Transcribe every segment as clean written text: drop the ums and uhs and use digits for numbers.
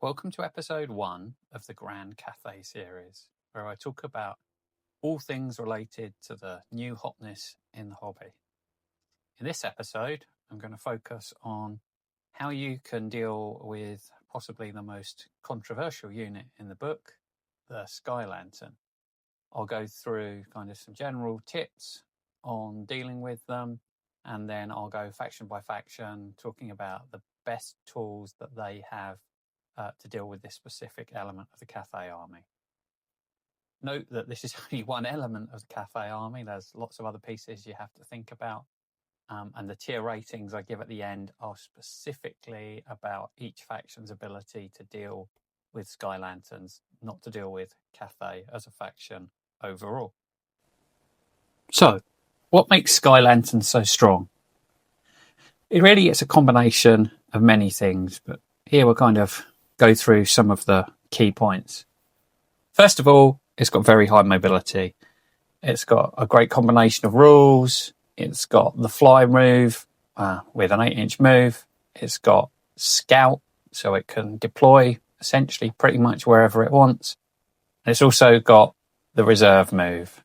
Welcome to episode 1 of the Grand Cathay series, where I talk about all things related to the new hotness in the hobby. In this episode, I'm going to focus on how you can deal with possibly the most controversial unit in the book, the Sky Lantern. I'll go through kind of some general tips on dealing with them, and then I'll go faction by faction, talking about the best tools that they have to deal with this specific element of the Cathay army. Note that this is only one element of the Cathay army. There's lots of other pieces you have to think about. And the tier ratings I give at the end are specifically about each faction's ability to deal with Sky Lanterns, not to deal with Cathay as a faction overall. So, what makes Sky Lanterns so strong? It really is a combination of many things, but here we'll kind of go through some of the key points. First of all, it's got very high mobility. It's got a great combination of rules. It's got the fly move with an 8-inch move. It's got scout, so it can deploy essentially pretty much wherever it wants. And it's also got the reserve move.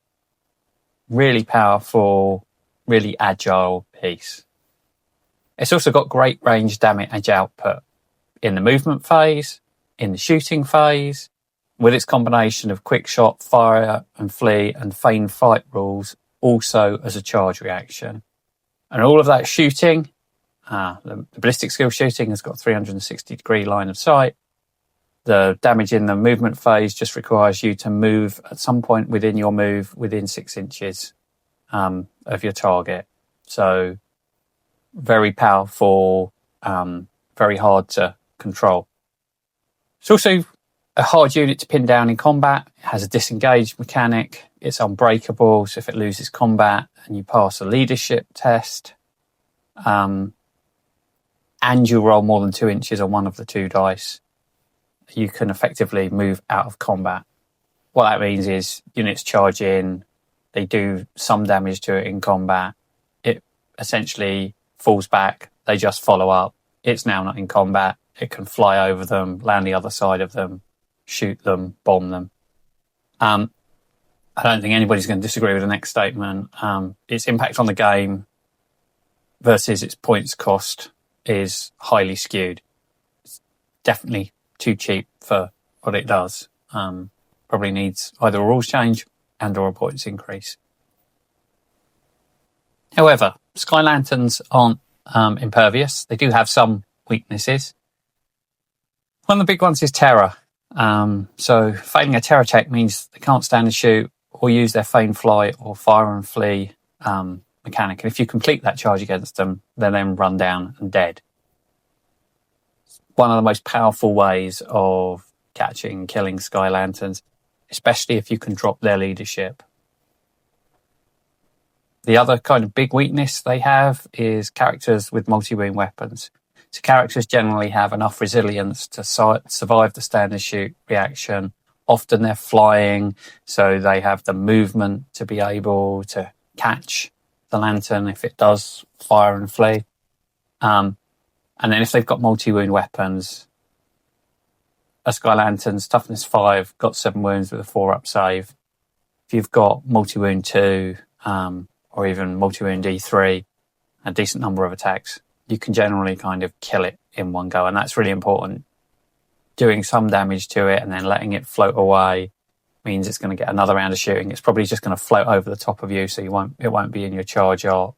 Really powerful, really agile piece. It's also got great range damage output in the movement phase, in the shooting phase, with its combination of quick shot, fire and flee and feign fight rules, also as a charge reaction. And all of that shooting, the ballistic skill shooting has got 360 degree line of sight. The damage in the movement phase just requires you to move at some point within your move within 6 inches of your target. So very powerful, very hard to control. It's also a hard unit to pin down in combat. It has a disengaged mechanic. It's unbreakable, so if it loses combat and you pass a leadership test, and you roll more than 2 inches on one of the 2 dice, you can effectively move out of combat. What that means is units charge in, they do some damage to it in combat, it essentially falls back, they just follow up, it's now not in combat, it can fly over them, land the other side of them, shoot them, bomb them. I don't think anybody's going to disagree with the next statement. Its impact on the game versus its points cost is highly skewed. It's definitely too cheap for what it does. Probably needs either a rules change and or a points increase. However, Sky Lanterns aren't impervious. They do have some weaknesses. One of the big ones is terror. So failing a terror check means they can't stand and shoot or use their feign fly or fire and flee mechanic. And if you complete that charge against them, they're then run down and dead. It's one of the most powerful ways of catching and killing Sky Lanterns, especially if you can drop their leadership. The other kind of big weakness they have is characters with multi-wound weapons. So characters generally have enough resilience to survive the stand and shoot reaction. Often they're flying, so they have the movement to be able to catch the lantern if it does fire and flee. And then if they've got multi-wound weapons, a Sky Lantern's toughness 5, got 7 wounds with a 4-up save. If you've got multi-wound 2, or even multi-wound D3, a decent number of attacks, you can generally kind of kill it in one go, and that's really important. Doing some damage to it and then letting it float away means it's going to get another round of shooting. It's probably just going to float over the top of you, so it won't be in your charge arc.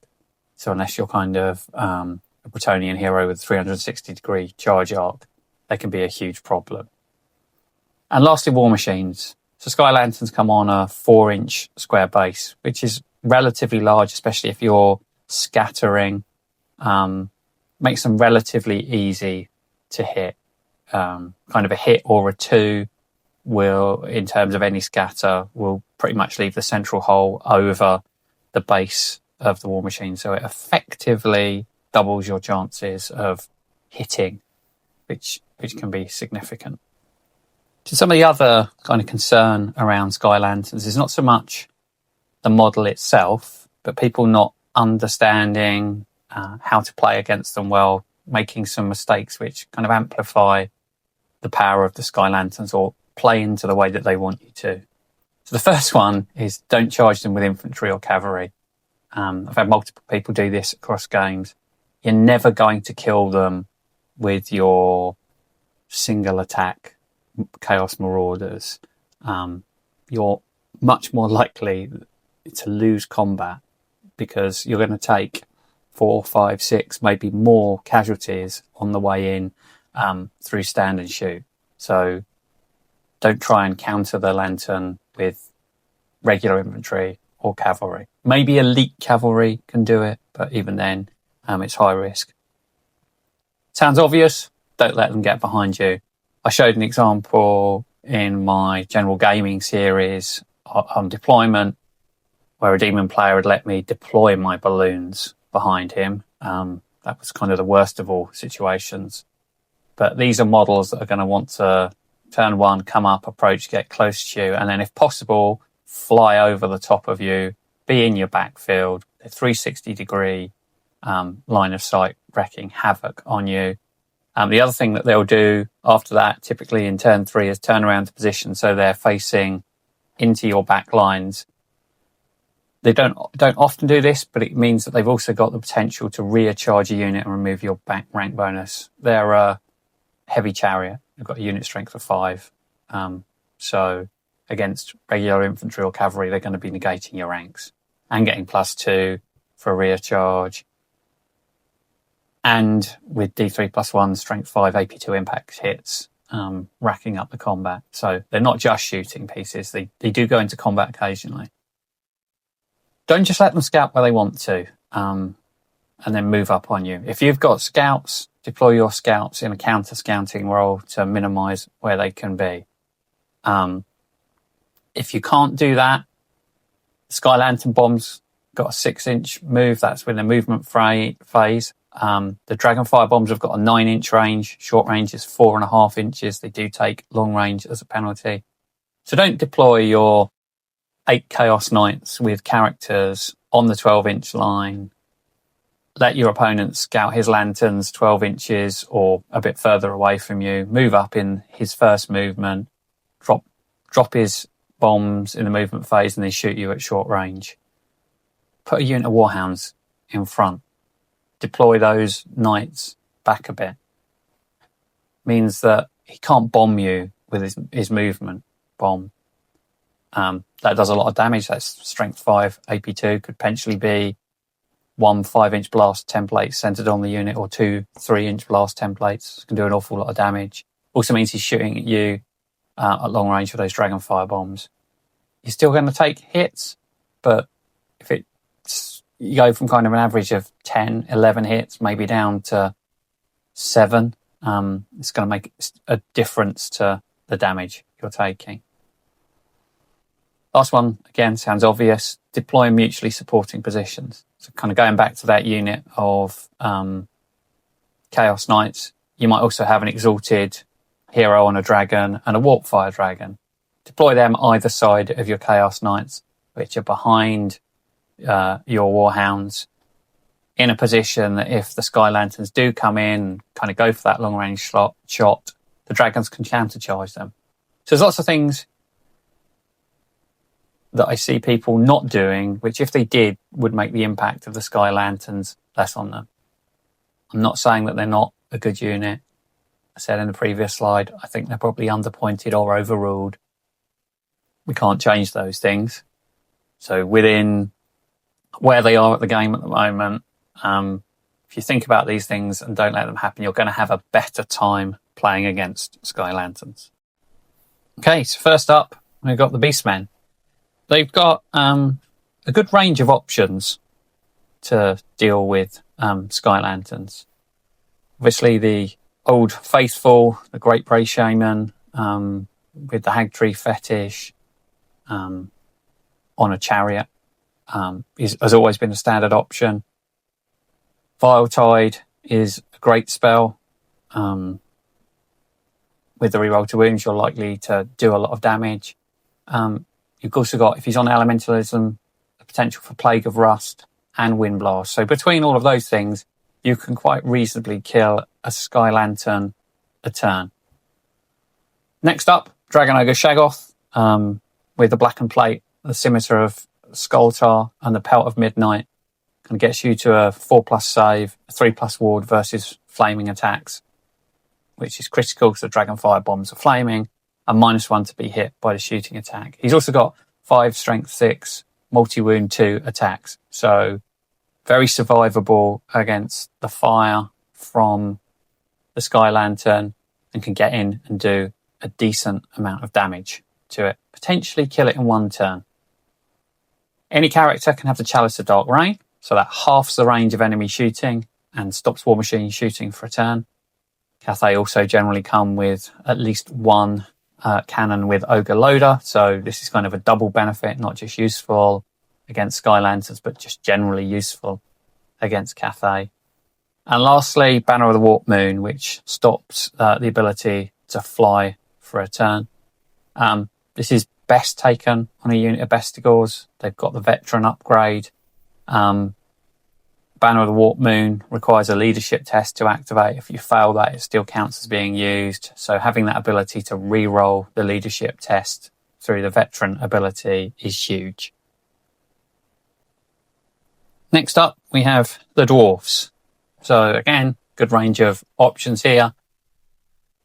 So unless you're kind of a Bretonian hero with a 360 degree charge arc, they can be a huge problem. And lastly, war machines. So Sky Lanterns come on a 4-inch square base, which is relatively large, especially if you're scattering. Makes them relatively easy to hit. Kind of a hit or a 2 will, in terms of any scatter, will pretty much leave the central hole over the base of the war machine. So it effectively doubles your chances of hitting, which can be significant. So some of the other kind of concern around Sky Lanterns is not so much the model itself, but people not understanding how to play against them well, making some mistakes which kind of amplify the power of the Sky Lanterns or play into the way that they want you to. So the first one is don't charge them with infantry or cavalry. I've had multiple people do this across games. You're never going to kill them with your single attack Chaos Marauders. You're much more likely to lose combat because you're going to take 4, 5, 6, maybe more casualties on the way in through stand and shoot. So don't try and counter the lantern with regular infantry or cavalry. Maybe elite cavalry can do it, but even then, it's high risk. Sounds obvious? Don't let them get behind you. I showed an example in my general gaming series on deployment where a demon player had let me deploy my balloons behind him. That was kind of the worst of all situations. But these are models that are going to want to turn one, come up, approach, get close to you, and then if possible, fly over the top of you, be in your backfield, a 360-degree line of sight, wreaking havoc on you. The other thing that they'll do after that, typically in turn 3, is turn around to position so they're facing into your back lines. They don't often do this, but it means that they've also got the potential to recharge a unit and remove your back rank bonus. They're a heavy chariot. They've got a unit strength of 5. So against regular infantry or cavalry, they're going to be negating your ranks and getting +2 for a rear charge. And with D3 +1, strength 5, AP2 impact hits, racking up the combat. So they're not just shooting pieces. They do go into combat occasionally. Don't just let them scout where they want to, and then move up on you. If you've got scouts, deploy your scouts in a counter-scouting role to minimise where they can be. If you can't do that, Sky Lantern Bomb's got a 6-inch move. That's with the movement phase. The Dragonfire Bombs have got a 9-inch range. Short range is 4.5 inches. They do take long range as a penalty. So don't deploy your 8 Chaos Knights with characters on the 12-inch line. Let your opponent scout his lanterns 12 inches or a bit further away from you. Move up in his first movement. Drop his bombs in the movement phase and then shoot you at short range. Put a unit of Warhounds in front. Deploy those knights back a bit. Means that he can't bomb you with his movement bomb. That does a lot of damage. That's strength 5, AP2. Could potentially be 1 5-inch blast template centered on the unit or 2 3-inch blast templates. Can do an awful lot of damage. Also means he's shooting at you at long range with those Dragonfire Bombs. You're still going to take hits, but if you go from kind of an average of 10, 11 hits, maybe down to 7, it's going to make a difference to the damage you're taking. Last one, again, sounds obvious. Deploy mutually supporting positions. So kind of going back to that unit of Chaos Knights, you might also have an Exalted Hero on a Dragon and a Warpfire Dragon. Deploy them either side of your Chaos Knights, which are behind your Warhounds, in a position that if the Sky Lanterns do come in, kind of go for that long range shot, the Dragons can countercharge them. So there's lots of things that I see people not doing, which if they did would make the impact of the Sky Lanterns less on them. I'm not saying that they're not a good unit. I said in the previous slide, I think they're probably underpointed or overruled. We can't change those things. So within where they are at the game at the moment, if you think about these things and don't let them happen, you're going to have a better time playing against Sky Lanterns. Okay, so first up, we've got the Beastmen. They've got a good range of options to deal with Sky Lanterns. Obviously, the old faithful, the Great Bray Shaman, with the Hag Tree Fetish on a chariot has always been a standard option. Vile Tide is a great spell. With the reroll to wounds, you're likely to do a lot of damage. You've also got, if he's on Elementalism, the potential for Plague of Rust and Wind Blast. So between all of those things, you can quite reasonably kill a Sky Lantern a turn. Next up, Dragon Ogre Shaggoth, with the blackened plate, the Scimitar of Skoltar, and the Pelt of Midnight. Can get you to a 4+ save, a 3+ ward versus flaming attacks, which is critical because the Dragon Fire bombs are flaming, and -1 to be hit by the shooting attack. He's also got 5 strength 6, multi-wound 2 attacks. So very survivable against the fire from the Sky Lantern, and can get in and do a decent amount of damage to it. Potentially kill it in 1 turn. Any character can have the Chalice of Dark Rain, so that halves the range of enemy shooting and stops War Machine shooting for a turn. Cathay also generally come with at least 1 cannon with Ogre Loader, so this is kind of a double benefit, not just useful against Sky Lanterns, but just generally useful against Cathay. And lastly, Banner of the Warp Moon, which stops the ability to fly for a turn. This is best taken on a unit of Bestigors. They've got the Veteran upgrade. Banner of the Warp Moon requires a leadership test to activate. If you fail that, it still counts as being used. So having that ability to re-roll the leadership test through the Veteran ability is huge. Next up, we have the Dwarves. So again, good range of options here.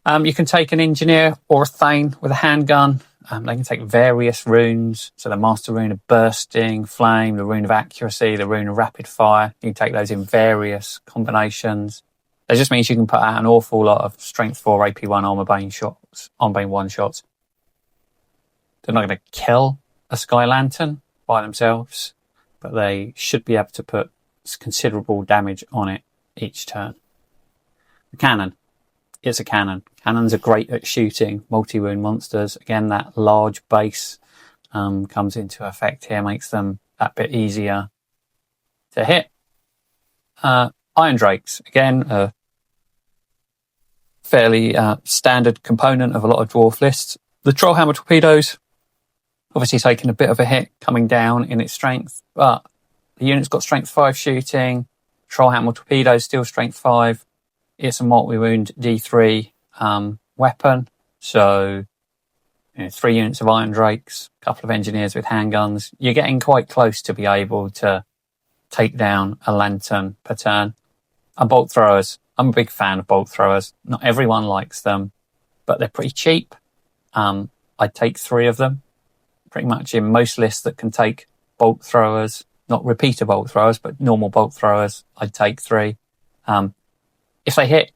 You can take an Engineer or a Thane with a handgun. They can take various runes. So the Master Rune of Bursting, Flame, the Rune of Accuracy, the Rune of Rapid Fire. You can take those in various combinations. That just means you can put out an awful lot of Strength 4, AP1 Armor Bane shots, Armor Bane 1 shots. They're not going to kill a Sky Lantern by themselves, but they should be able to put considerable damage on it each turn. The cannon. It's a cannon. Cannons are great at shooting multi-wound monsters. Again, that large base comes into effect here, makes them that bit easier to hit. Iron Drakes, again, a fairly standard component of a lot of dwarf lists. The Trollhammer Torpedoes, obviously taking a bit of a hit coming down in its strength, but the unit's got strength 5 shooting. Trollhammer Torpedoes still strength 5. It's a multi-wound D3 weapon, so 3 units of Iron Drakes, a couple of Engineers with handguns. You're getting quite close to be able to take down a Lantern per turn. And Bolt Throwers. I'm a big fan of Bolt Throwers. Not everyone likes them, but they're pretty cheap. I'd take 3 of them, pretty much in most lists that can take Bolt Throwers. Not repeater Bolt Throwers, but normal Bolt Throwers. I'd take 3. If they hit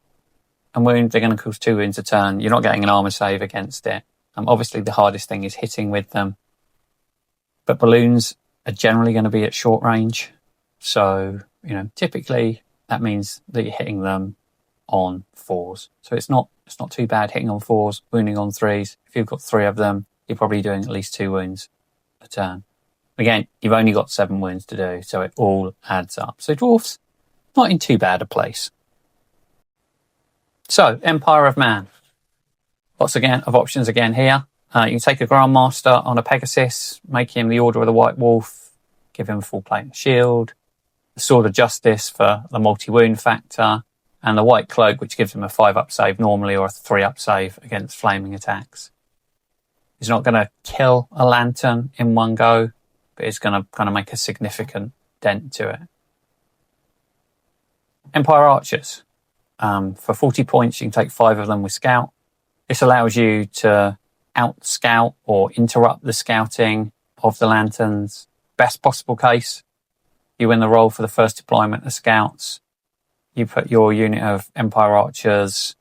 and wound, they're going to cause 2 wounds a turn. You're not getting an armor save against it. Obviously, the hardest thing is hitting with them. But balloons are generally going to be at short range. So, typically that means that you're hitting them on 4s. So it's not too bad hitting on 4s, wounding on 3s. If you've got 3 of them, you're probably doing at least 2 wounds a turn. Again, you've only got 7 wounds to do, so it all adds up. So dwarfs, not in too bad a place. So, Empire of Man. Lots again of options again here. You can take a Grandmaster on a Pegasus, make him the Order of the White Wolf, give him a full plate and shield, the Sword of Justice for the multi-wound factor, and the White Cloak, which gives him a 5-up save normally or a 3-up save against flaming attacks. He's not going to kill a Lantern in one go, but it's going to kind of make a significant dent to it. Empire Archers. For 40 points, you can take 5 of them with Scout. This allows you to out-scout or interrupt the scouting of the Lanterns. Best possible case, you win the roll for the first deployment of Scouts. You put your unit of Empire Archers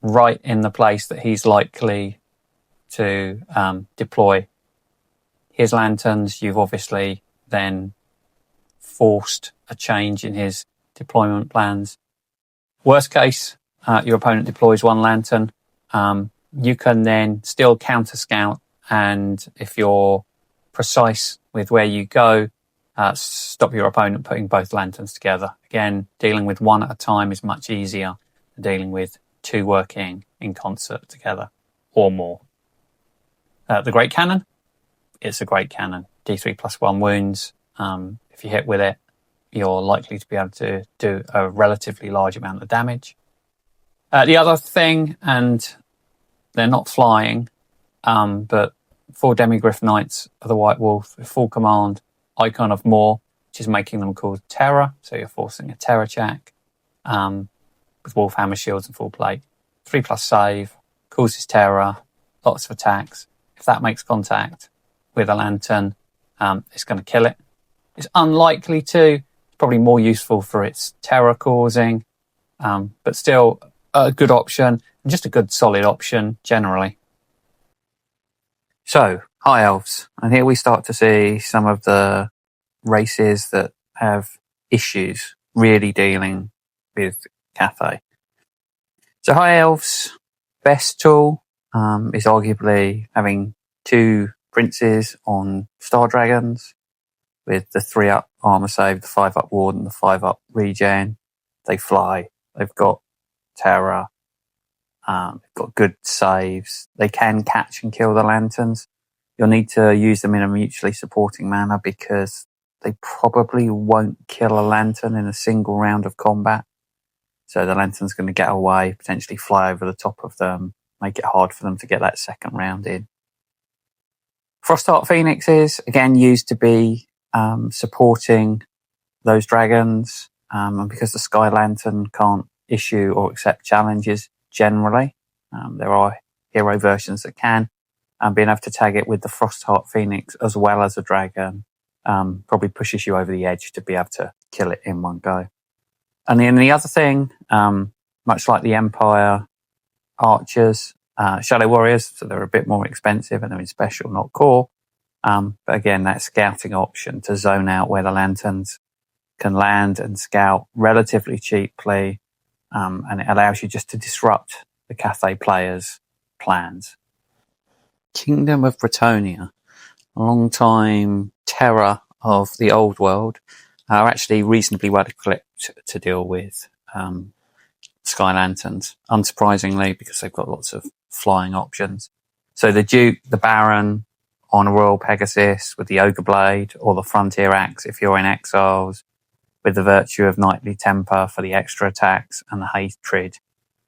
right in the place that he's likely to deploy his Lanterns. You've obviously then forced a change in his deployment plans. Worst case, your opponent deploys 1 Lantern. You can then still counter scout, and if you're precise with where you go, stop your opponent putting both Lanterns together. Again, dealing with 1 at a time is much easier than dealing with 2 working in concert together or more. The Great Cannon. It's a great cannon. D3 plus 1 wounds. If you hit with it, you're likely to be able to do a relatively large amount of damage. The other thing, and they're not flying, but 4 Demigryph Knights of the White Wolf, full command, Icon of More, which is making them called Terror, so you're forcing a Terror check, with Wolf Hammer Shields and full plate. 3+ save, causes Terror, lots of attacks. If that makes contact with a Lantern, it's going to kill it. It's unlikely to. It's probably more useful for its terror causing, but still a good option, and just a good solid option generally. So, High Elves, and here we start to see some of the races that have issues really dealing with Cathay. So High Elves, best tool is arguably having 2 princes on Star Dragons with the 3-up armor save, the 5-up ward and the 5-up regen. They fly. They've got terror. They've got good saves. They can catch and kill the Lanterns. You'll need to use them in a mutually supporting manner because they probably won't kill a Lantern in a single round of combat. So the Lantern's going to get away, potentially fly over the top of them, make it hard for them to get that second round in. Frostheart Phoenixes, again, used to be supporting those dragons. And because the Sky Lantern can't issue or accept challenges generally, there are hero versions that can. And being able to tag it with the Frostheart Phoenix as well as a dragon probably pushes you over the edge to be able to kill it in one go. And then the other thing, much like the Empire Archers, Shadow Warriors, so they're a bit more expensive and they're in special, not core. But again, that scouting option to zone out where the Lanterns can land and scout relatively cheaply, and it allows you just to disrupt the Cathay players' plans. Kingdom of Bretonnia, a long time terror of the old world, are actually reasonably well equipped to deal with Sky Lanterns, unsurprisingly, because they've got lots of flying options. So the Duke, the Baron on a Royal Pegasus with the Ogre Blade, or the Frontier Axe if you're in Exiles, with the Virtue of Knightly Temper for the extra attacks and the Hatred.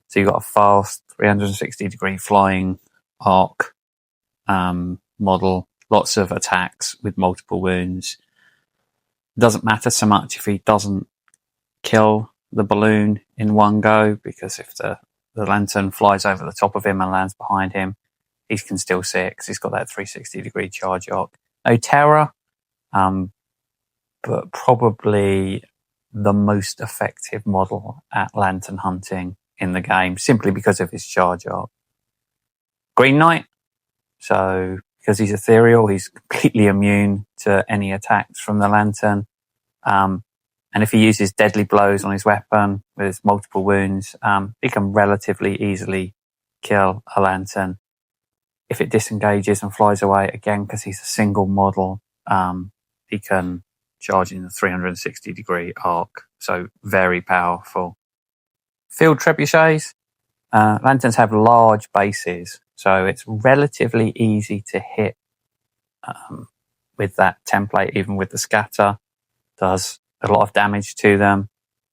So you've got a fast 360-degree flying arc model, lots of attacks with multiple wounds. Doesn't matter so much if he doesn't kill the balloon in one go, because if the Lantern flies over the top of him and lands behind him, he can still see it because he's got that 360-degree charge arc. No terror, but probably the most effective model at Lantern hunting in the game, simply because of his charge arc. Green Knight, so because he's ethereal, he's completely immune to any attacks from the Lantern. And if he uses deadly blows on his weapon with his multiple wounds, he can relatively easily kill a Lantern. If it disengages and flies away, again, because he's a single model, he can charge in the 360-degree arc. So very powerful. Field Trebuchets. Lanterns have large bases, so it's relatively easy to hit with that template, even with the scatter. Does a lot of damage to them.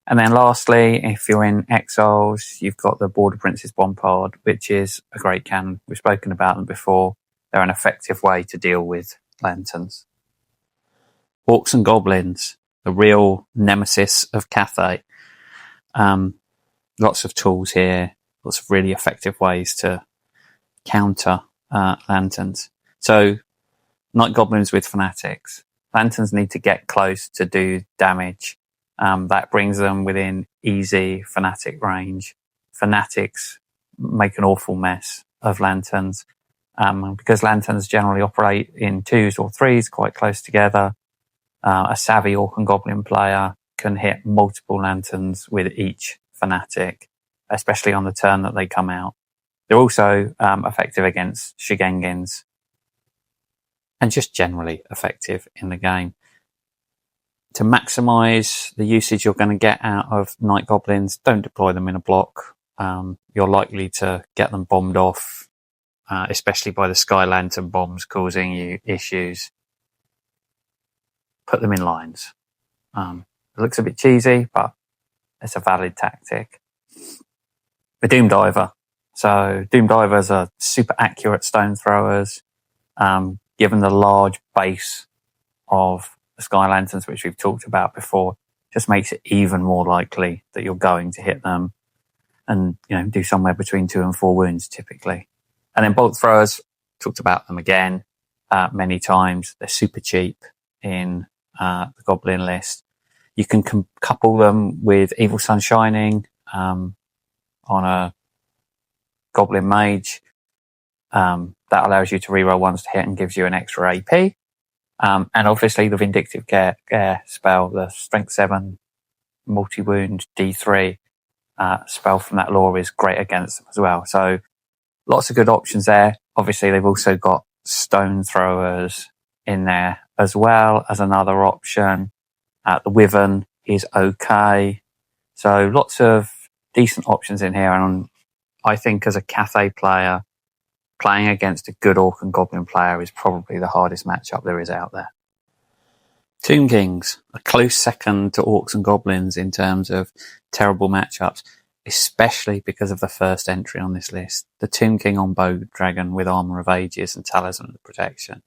And then lastly, if you're in Exiles, you've got the Border Prince's Bompard, which is a great cannon. We've spoken about them before. They're an effective way to deal with Lanterns. Orcs and Goblins, the real nemesis of Cathay. Lots of tools here, lots of really effective ways to counter Lanterns. So, Night Goblins with Fanatics. Lanterns need to get close to do damage. That brings them within easy Fanatic range. Fanatics make an awful mess of Lanterns. Because Lanterns generally operate in 2s or 3s quite close together, a savvy Orc and Goblin player can hit multiple Lanterns with each Fanatic, especially on the turn that they come out. They're also effective against Shigengins, and just generally effective in the game. To maximise the usage you're going to get out of Night Goblins, don't deploy them in a block. You're likely to get them bombed off, especially by the Sky Lantern bombs causing you issues. Put them in lines. It looks a bit cheesy, but it's a valid tactic. The Doom Diver. So Doom Divers are super accurate stone throwers. Given the large base of the Sky Lanterns, which we've talked about before, just makes it even more likely that you're going to hit them and, do somewhere between 2 and 4 wounds typically. And then bolt throwers, talked about them again many times. They're super cheap in the Goblin list. You can couple them with Evil Sun Shining on a Goblin Mage. That allows you to reroll ones to hit and gives you an extra AP. And obviously the Vindictive Care spell, the Strength 7 multi-wound D3 spell from that lore is great against them as well. So lots of good options there. Obviously they've also got stone throwers in there as well as another option. The Wyvern is okay. So lots of decent options in here. And I think as a Cathay player, playing against a good Orc and Goblin player is probably the hardest matchup there is out there. Tomb Kings, a close second to Orcs and Goblins in terms of terrible matchups, especially because of the first entry on this list. The Tomb King on Bow Dragon with Armour of Ages and Talisman of Protection.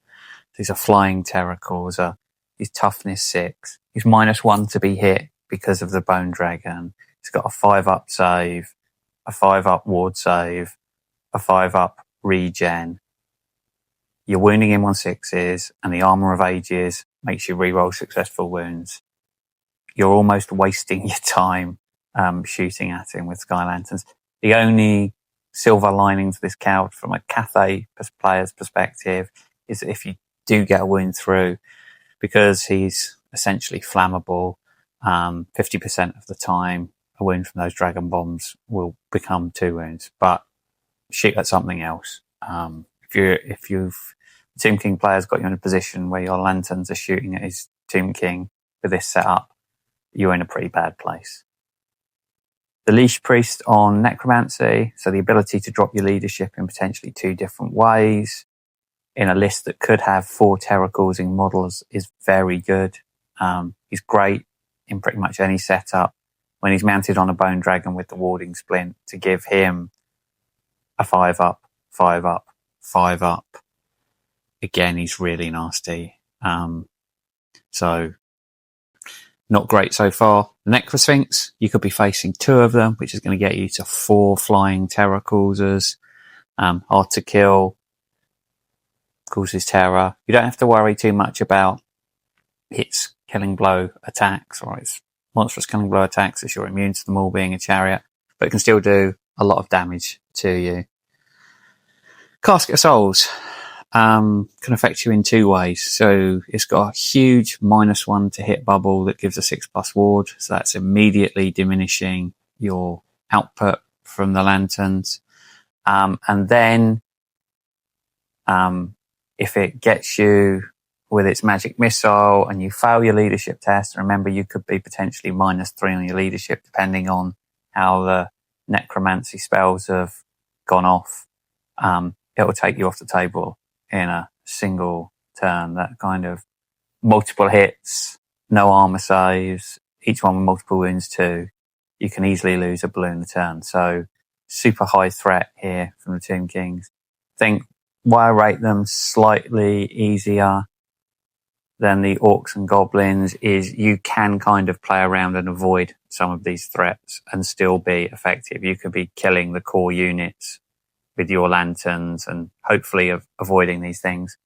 He's a flying terror causer. He's toughness 6. He's -1 to be hit because of the Bone Dragon. He's got a 5-up save, a 5-up ward save, a 5-up regen. You're wounding him on 6s, and the Armour of Ages makes you reroll successful wounds. You're almost wasting your time shooting at him with Sky Lanterns. The only silver lining to this count from a Cathay player's perspective is that if you do get a wound through, because he's essentially flammable, 50% of the time a wound from those dragon bombs will become 2 wounds. But shoot at something else. If you've Tomb King player's got you in a position where your lanterns are shooting at his Tomb King with this setup, you're in a pretty bad place. The Leash Priest on Necromancy, so the ability to drop your leadership in potentially 2 different ways in a list that could have 4 terror-causing models is very good. He's great in pretty much any setup. When he's mounted on a Bone Dragon with the Warding Splint, to give him a 5-up, 5-up, 5-up. Again, he's really nasty. So not great so far. The Necrosphinx, you could be facing 2 of them, which is going to get you to 4 flying terror causers. Hard to kill, causes terror. You don't have to worry too much about its killing blow attacks or its monstrous killing blow attacks, as you're immune to them all being a chariot, but it can still do a lot of damage to you. Casket of Souls can affect you in 2 ways. So it's got a huge -1 to hit bubble that gives a 6+ ward. So that's immediately diminishing your output from the lanterns. And then if it gets you with its magic missile and you fail your leadership test, remember you could be potentially -3 on your leadership depending on how the necromancy spells have gone off. It will take you off the table in a single turn. That kind of multiple hits, no armor saves, each one with multiple wounds too. You can easily lose a balloon a turn. So super high threat here from the Tomb Kings. I think why I rate them slightly easier than the Orcs and Goblins is you can kind of play around and avoid some of these threats and still be effective. You could be killing the core units with your lanterns and hopefully avoiding these things.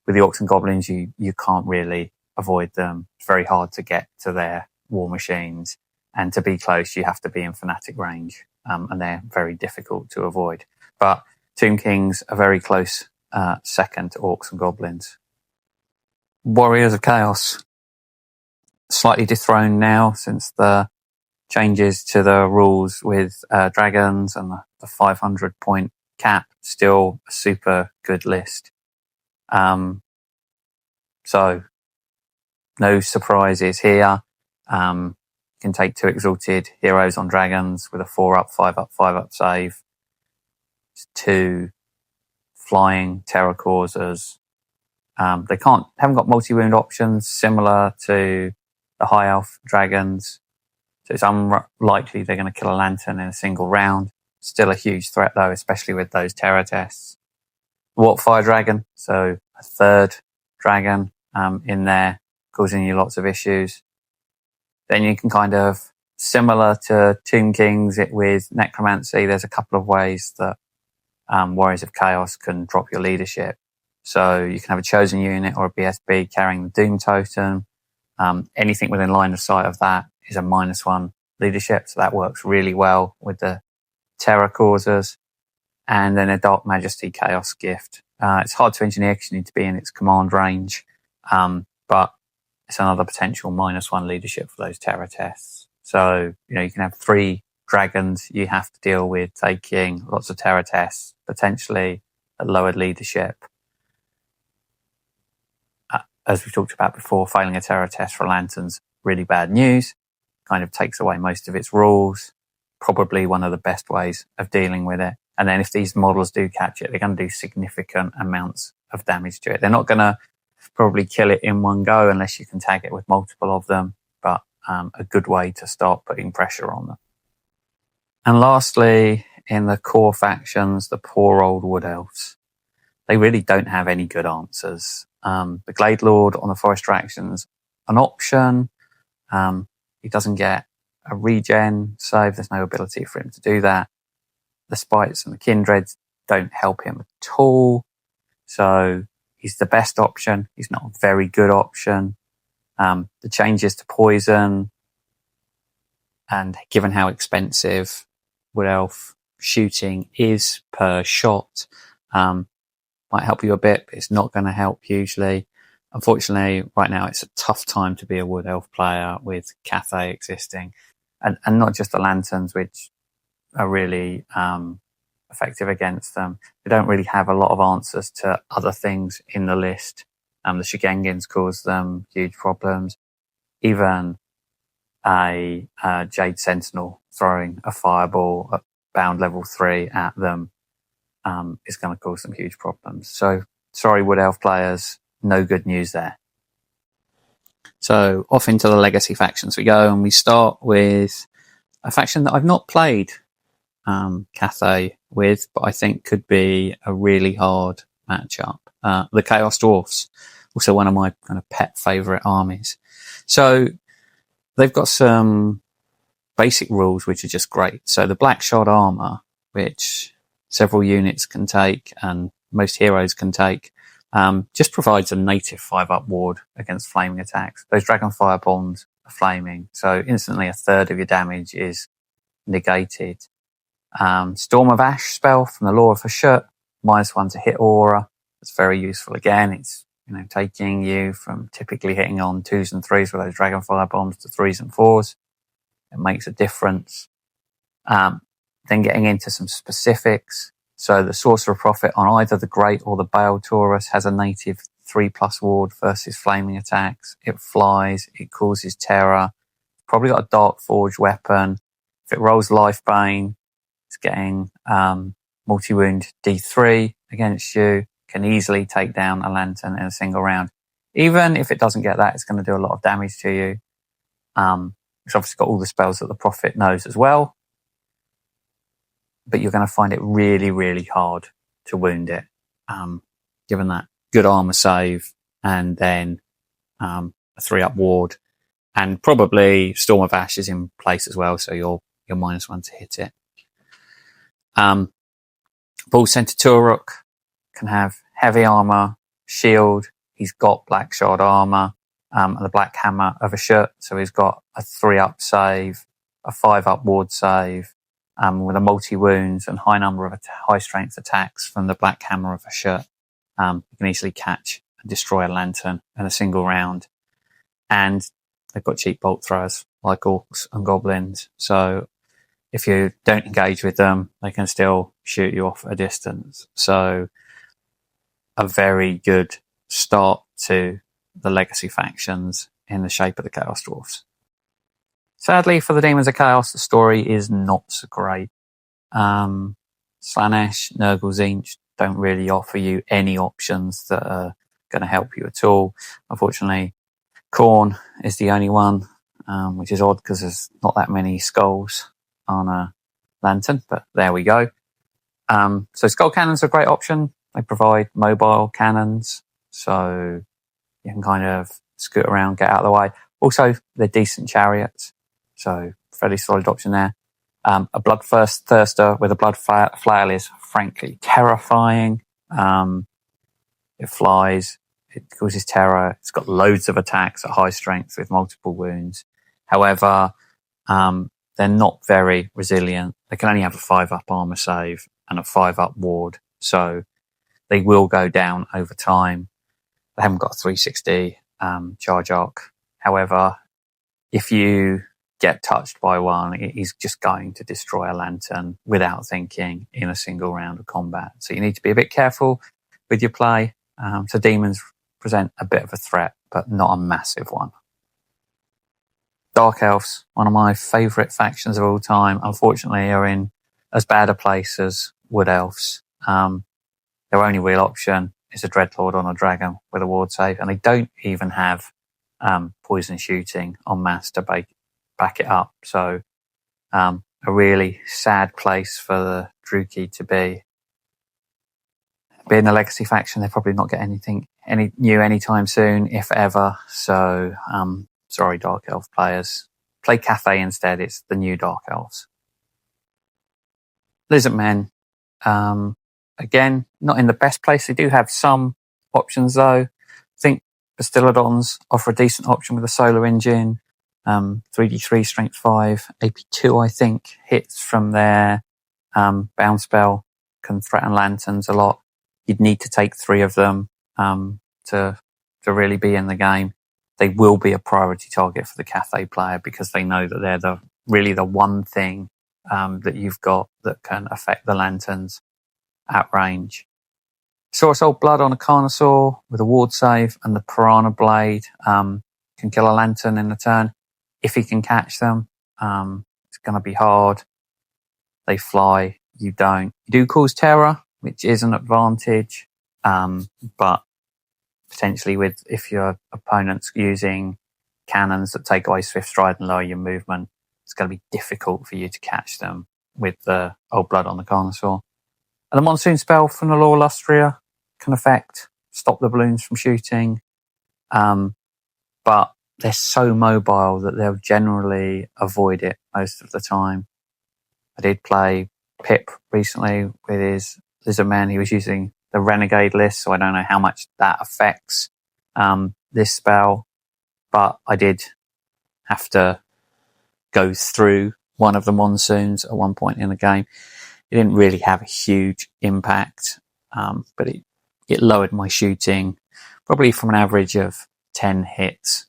With the Orcs and Goblins, you can't really avoid them. It's very hard to get to their war machines, and to be close, you have to be in fanatic range, and they're very difficult to avoid. But Tomb Kings are very close second to Orcs and Goblins. Warriors of Chaos, slightly dethroned now since the changes to the rules with dragons and the 500 point cap. Still a super good list. So no surprises here. You can take 2 exalted heroes on dragons with a 4-up, 5-up, 5-up save. 2 flying terror causers. They haven't got multi-wound options similar to the high elf dragons. So it's unlikely they're going to kill a lantern in a single round. Still a huge threat though, especially with those terror tests. Warp Fire Dragon, so a third dragon in there, causing you lots of issues. Then you can kind of, similar to Tomb Kings with Necromancy, there's a couple of ways that Warriors of Chaos can drop your leadership. So you can have a chosen unit or a BSB carrying the Doom Totem. Anything within line of sight of that is a -1 leadership, so that works really well with the terror causers. And then a Dark Majesty Chaos Gift. It's hard to engineer because you need to be in its command range, but it's another potential -1 leadership for those terror tests. So, you can have 3 dragons you have to deal with taking lots of terror tests, potentially at lowered leadership. As we talked about before, failing a terror test for lanterns, really bad news. Kind of takes away most of its rules. Probably one of the best ways of dealing with it. And then if these models do catch it, they're going to do significant amounts of damage to it. They're not going to probably kill it in one go unless you can tag it with multiple of them, but a good way to start putting pressure on them. And lastly, in the core factions, the poor old Wood Elves. They really don't have any good answers. The Glade Lord on the Forest Action's an option. He doesn't get a regen save. There's no ability for him to do that. The Spites and the Kindreds don't help him at all. So he's the best option. He's not a very good option. The changes to poison, and given how expensive Wood Elf shooting is per shot, might help you a bit, but it's not going to help hugely. Unfortunately, right now it's a tough time to be a Wood Elf player with Cathay existing, and not just the lanterns, which are really effective against them. They don't really have a lot of answers to other things in the list. The Shigengins cause them huge problems. Even a Jade Sentinel throwing a fireball at bound level 3 at them is going to cause some huge problems. So, sorry, Wood Elf players, no good news there. So, off into the legacy factions we go, and we start with a faction that I've not played Cathay with, but I think could be a really hard matchup. The Chaos Dwarfs, also one of my kind of pet favourite armies. So they've got some basic rules which are just great. So the Black Shod armour, which several units can take and most heroes can take, just provides a native 5-up ward against flaming attacks. Those Dragonfire bombs are flaming, so instantly a third of your damage is negated. Storm of Ash spell from the Law of Hashut, -1 to hit aura. It's very useful again. It's taking you from typically hitting on 2s and 3s with those Dragonfire bombs to 3s and 4s. It makes a difference. Then getting into some specifics. So the Sorcerer Prophet on either the Great or the Bale Taurus has a native 3+ ward versus flaming attacks. It flies. It causes terror. Probably got a Dark Forge weapon. If it rolls Lifebane, it's getting multi-wound D3 against you. Can easily take down a lantern in a single round. Even if it doesn't get that, it's going to do a lot of damage to you. It's obviously got all the spells that the Prophet knows as well. But you're going to find it really, really hard to wound it, given that good armor save and then a 3-up ward. And probably Storm of Ash is in place as well, so you're -1 to hit it. Bull Centaur Turok can have heavy armor, shield. He's got Black Shard armor, and the Black Hammer of Hashut. So he's got a 3-up save, a 5-up ward save, with a multi-wounds and high number of high strength attacks from the Black Hammer of Hashut. You can easily catch and destroy a lantern in a single round. And they've got cheap bolt throwers like orcs and goblins. So if you don't engage with them, they can still shoot you off at a distance. So a very good start to the legacy factions in the shape of the Chaos Dwarfs. Sadly for the Demons of Chaos, the story is not so great. Slaanesh, Nurgle, Tzeentch don't really offer you any options that are going to help you at all. Unfortunately, Khorne is the only one, which is odd because there's not that many skulls on a lantern, but there we go. So skull cannons are a great option. They provide mobile cannons, so you can kind of scoot around, get out of the way. Also, they're decent chariots, so fairly solid option there. A bloodthirster with a blood flail is frankly terrifying. It flies, it causes terror. It's got loads of attacks at high strength with multiple wounds. However, they're not very resilient. They can only have a 5-up armor save and a 5-up ward, so they will go down over time. They haven't got a 360 charge arc. However, if you get touched by one, it is just going to destroy a lantern without thinking in a single round of combat. So you need to be a bit careful with your play. So demons present a bit of a threat, but not a massive one. Dark Elves, one of my favourite factions of all time, unfortunately are in as bad a place as Wood Elves. Their only real option is a Dreadlord on a dragon with a ward save, and they don't even have poison shooting en masse to back it up. So a really sad place for the Druchii to be. Being a legacy faction, they'll probably not get any new anytime soon, if ever. So sorry, Dark Elf players. Play Cathay instead. It's the new Dark Elves. Lizardmen, again, not in the best place. They do have some options though. I think Bastillodons offer a decent option with a solar engine. 3d3, strength 5, AP2, I think, hits from their bound spell can threaten lanterns a lot. You'd need to take 3 of them to really be in the game. They will be a priority target for the Cathay player because they know that they're really the one thing that you've got that can affect the lanterns at range. Saurus Old Blood on a Carnosaur with a ward save and the Piranha Blade can kill a lantern in a turn. If he can catch them, it's going to be hard. They fly, you don't. You do cause terror, which is an advantage, but potentially if your opponent's using cannons that take away swift stride and lower your movement, it's going to be difficult for you to catch them with the Old Blood on the Carnosaur. And the Monsoon spell from the Lore Lustria can stop the balloons from shooting, but they're so mobile that they'll generally avoid it most of the time. I did play Pip recently with his Lizardman. He was using the Renegade list, so I don't know how much that affects this spell, but I did have to go through one of the monsoons at one point in the game. It didn't really have a huge impact, but it lowered my shooting probably from an average of 10 hits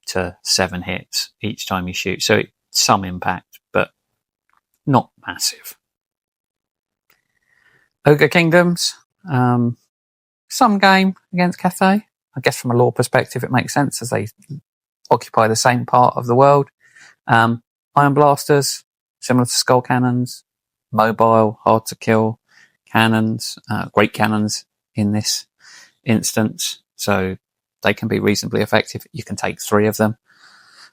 to 7 hits each time you shoot. So some impact, but not massive. Ogre Kingdoms, some game against Cathay. I guess from a lore perspective, it makes sense as they occupy the same part of the world. Iron Blasters, similar to Skull Cannons, mobile, hard to kill cannons, great cannons in this instance. So they can be reasonably effective. You can take 3 of them.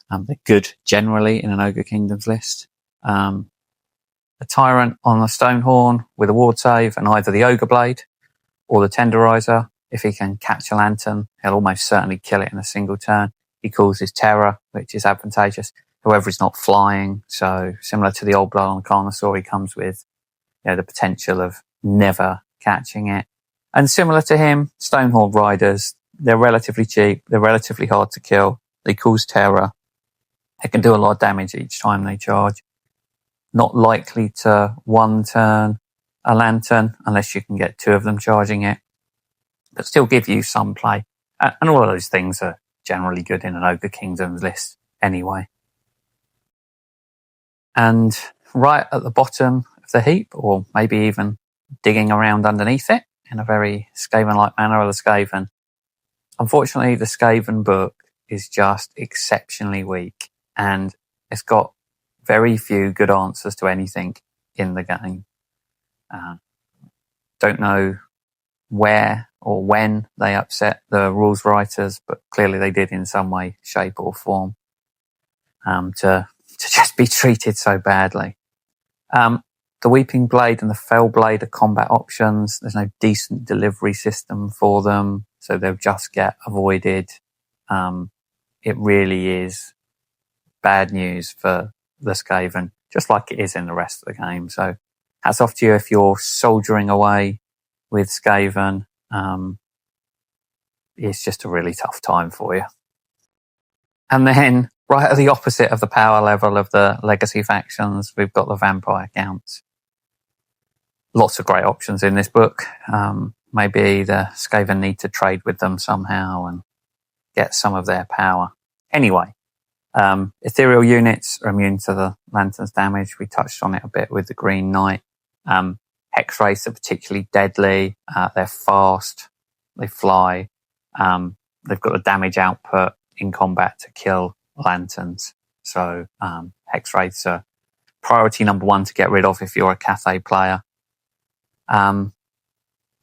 They're good generally in an Ogre Kingdoms list. A Tyrant on a Stonehorn with a ward save and either the Ogre Blade or the Tenderizer. If he can catch a lantern, he'll almost certainly kill it in a single turn. He causes terror, which is advantageous. However, he's not flying, so similar to the Old Blood on the Carnosaur, he comes with the potential of never catching it. And similar to him, Stonehorn Riders, they're relatively cheap, they're relatively hard to kill, they cause terror, they can do a lot of damage each time they charge. Not likely to one turn a lantern unless you can get 2 of them charging it, but still give you some play. And all of those things are generally good in an Ogre Kingdoms list anyway. And right at the bottom of the heap, or maybe even digging around underneath it in a very Skaven-like manner, are the Skaven. Unfortunately, the Skaven book is just exceptionally weak, and it's got very few good answers to anything in the game. Don't know where or when they upset the rules writers, but clearly they did in some way, shape or form to just be treated so badly. The Weeping Blade and the Fell Blade are combat options. There's no decent delivery system for them, so they'll just get avoided. It really is bad news for the Skaven, just like it is in the rest of the game. So hats off to you if you're soldiering away with Skaven. It's just a really tough time for you. And then, right at the opposite of the power level of the legacy factions, we've got the vampire counts. Lots of great options in this book. Maybe the Skaven need to trade with them somehow and get some of their power. Anyway, ethereal units are immune to the Lantern's damage. We touched on it a bit with the Green Knight. Hex Wraiths are particularly deadly. They're fast. They fly. They've got the damage output in combat to kill Lanterns. So Hex Wraiths are priority number one to get rid of if you're a Cathay player.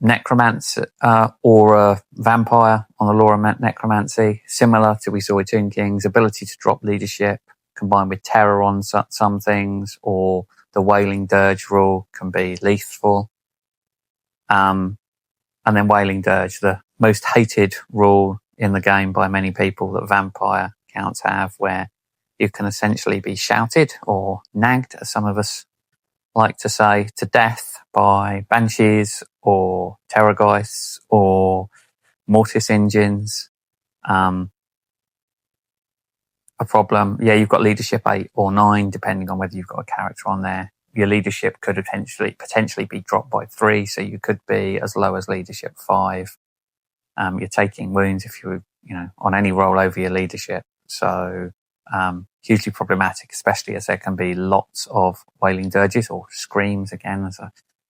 Necromancer or a vampire on the Law of Necromancy, similar to we saw with Tomb King's ability to drop leadership combined with terror on some things, or the Wailing Dirge rule can be lethal. And then Wailing Dirge, the most hated rule in the game by many people that vampire counts have, where you can essentially be shouted or nagged, as some of us like to say, to death by banshees or terrorgeists or mortis engines. A problem, you've got leadership 8 or 9, depending on whether you've got a character on there. Your leadership could potentially be dropped by 3, so you could be as low as leadership 5. You're taking wounds if you're, on any roll over your leadership. So hugely problematic, especially as there can be lots of Wailing Dirges, or Screams, again, as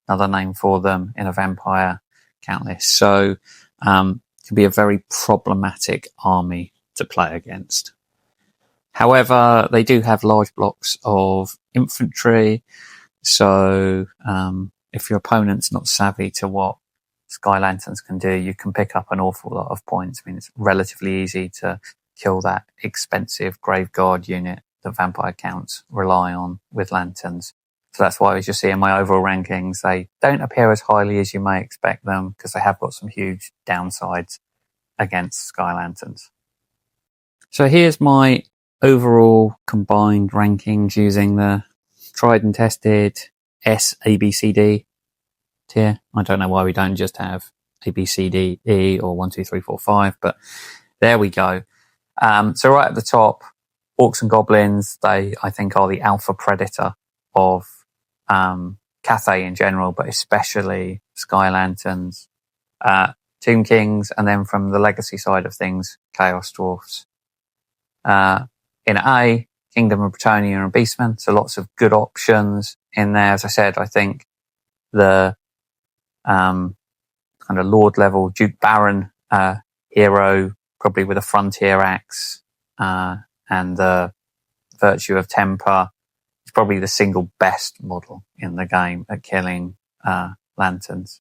another name for them in a vampire count list. So it can be a very problematic army to play against. However, they do have large blocks of infantry, so if your opponent's not savvy to what Sky Lanterns can do, you can pick up an awful lot of points. I mean, it's relatively easy to kill that expensive Grave Guard unit that vampire counts rely on with Lanterns. So that's why, as you see in my overall rankings, they don't appear as highly as you may expect them, because they have got some huge downsides against Sky Lanterns. So here's my overall combined rankings using the tried and tested SABCD tier. I don't know why we don't just have ABCDE or 1, 2, 3, 4, 5, but there we go. So right at the top, Orcs and Goblins, they, I think, are the alpha predator of Cathay in general, but especially Sky Lanterns, Tomb Kings, and then from the legacy side of things, Chaos Dwarfs. In A, Kingdom of Bretonnia and Beastmen, so lots of good options in there. As I said, I think the kind of Lord level Duke Baron hero, probably with a frontier axe and the Virtue of Temper, is probably the single best model in the game at killing Lanterns.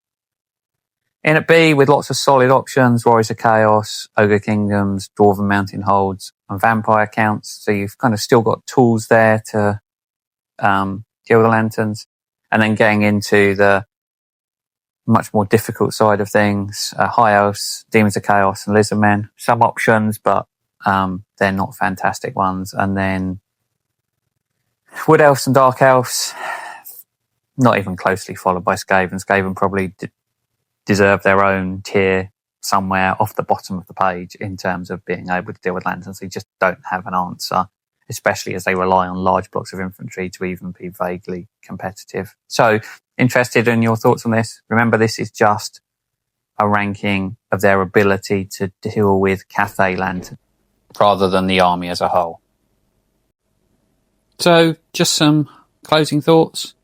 In at B, with lots of solid options, Warriors of Chaos, Ogre Kingdoms, Dwarven Mountain Holds, and Vampire counts. So you've kind of still got tools there to kill the Lanterns. And then getting into the much more difficult side of things, High Elves, Demons of Chaos, and Lizardmen. Some options, but they're not fantastic ones. And then Wood Elves and Dark Elves, not even closely followed by Skaven. Skaven probably deserve their own tier somewhere off the bottom of the page in terms of being able to deal with Lanterns. They just don't have an answer, especially as they rely on large blocks of infantry to even be vaguely competitive. So, interested in your thoughts on this? Remember, this is just a ranking of their ability to deal with Cathay Lantern rather than the army as a whole. So, just some closing thoughts.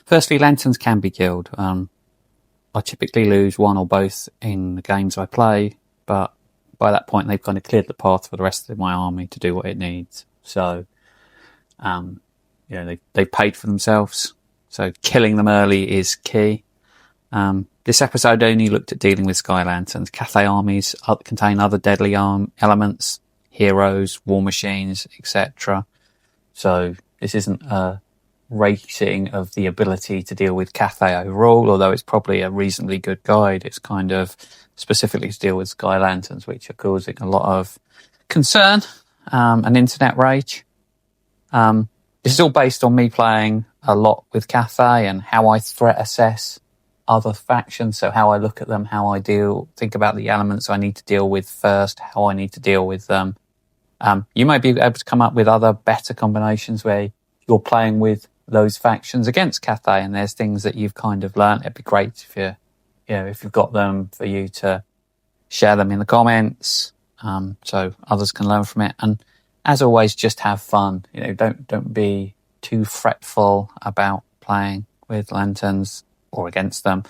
Firstly, Lanterns can be killed. I typically lose one or both in the games I play, but by that point they've kind of cleared the path for the rest of my army to do what it needs. So, they've paid for themselves. So killing them early is key. This episode only looked at dealing with Sky Lanterns. Cathay armies contain other deadly elements, heroes, war machines, etc. So this isn't a rating of the ability to deal with Cathay overall, although it's probably a reasonably good guide. It's kind of specifically to deal with Sky Lanterns, which are causing a lot of concern and internet rage. This is all based on me playing a lot with Cathay and how I threat assess other factions. So how I look at them, how I think about the elements I need to deal with first, how I need to deal with them. You may be able to come up with other better combinations where you're playing with those factions against Cathay, and there's things that you've kind of learned. It'd be great if you've got them, for you to share them in the comments, so others can learn from it. And as always, just have fun. Don't be too fretful about playing with lanterns or against them.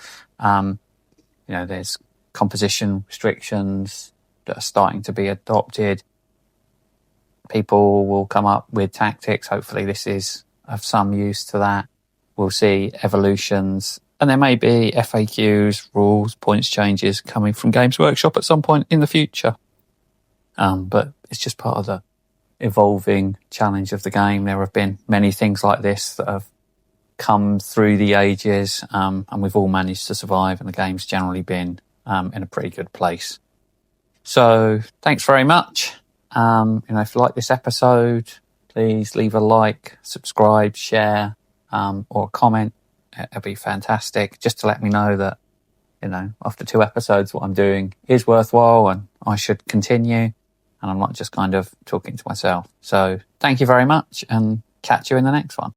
There's composition restrictions that are starting to be adopted. People will come up with tactics. Hopefully this is of some use to that. We'll see evolutions, and there may be FAQs, rules, points changes coming from Games Workshop at some point in the future. But it's just part of the evolving challenge of the game. There have been many things like this that have come through the ages, and we've all managed to survive, and the game's generally been in a pretty good place. So thanks very much. If you like this episode, please leave a like, subscribe, share, or a comment. It'd be fantastic, just to let me know that, after 2 episodes, what I'm doing is worthwhile and I should continue, and I'm not just kind of talking to myself. So thank you very much, and catch you in the next one.